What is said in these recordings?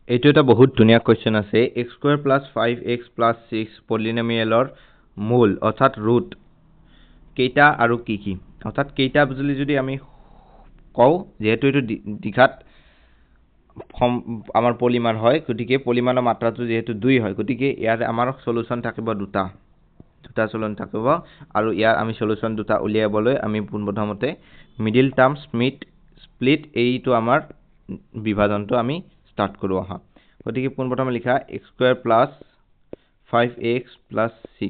এইটো এটা বহুত ধুনীয়া কোৱেশ্চন আছে x square plus 5x plus 6 পলিনোমিয়েলৰ মূল অৰ্থাৎ ৰুট কেইটা আৰু কি কি অৰ্থাৎ কেইটা বুজিলে যদি আমি কওঁ যেহেতু এইটো দ্বিঘাত আমাৰ পলিমান হয় গতিকে পলিমানৰ মাত্ৰাটো যেহেতু 2 হয় গতিকে ইয়াৰ আমাৰ সলিউশন থাকিব দুটা সলিউশন থাকিব আৰু ইয়াৰ আমি সলিউশন দুটা উলিয়াবলৈ আমি পোনপ্ৰথমতে মিডল টাৰ্ম স্প্লিট এইটো আমাৰ বিভাজনটো আমি স্টাৰ্ট কৰো আহা গতিকে পোনপ্ৰথমে লিখা x square plus 5x plus 6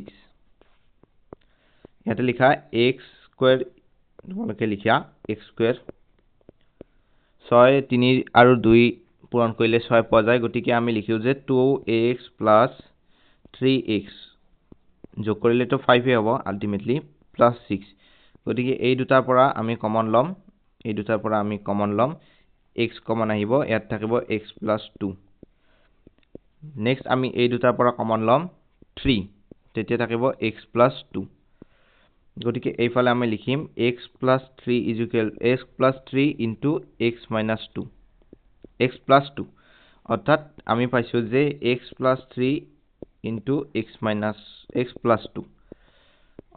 ইয়াতে লিখা x স্কয়াৰ তোমালোকে লিখা x স্কয়াৰ 6 3 আৰু 2 পূৰণ কৰিলে 6 পোৱা যায় গতিকে আমি লিখিও যে 2x প্লাস 3x যোগ কৰিলে তো 5 হ'ব আলটিমেটলি প্লাস 6 গতিকে এই দুটাৰ পৰা আমি কমন লম x কমন আহিব ইয়াত থাকিব x plus 2 নেক্সট আমি এই দুটাৰ পৰা কমন লম 3 তেতিয়া থাকিব x plus 2 গতিকে এইফালে আমি লিখিম x plus 3 into x minus 2 x plus 2 অৰ্থাৎ আমি পাইছো যে x plus 3 into x plus 2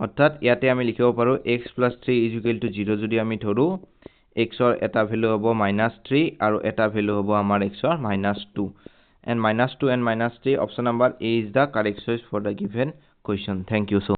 অৰ্থাৎ ইয়াতে আমি লিখিব পাৰো x plus 3 0 যদি আমি ধৰো x or eta value hobo -3 aru eta value hobo amar x or -2 and -2 and -3 option number A is the correct choice for the given question. Thank you so much.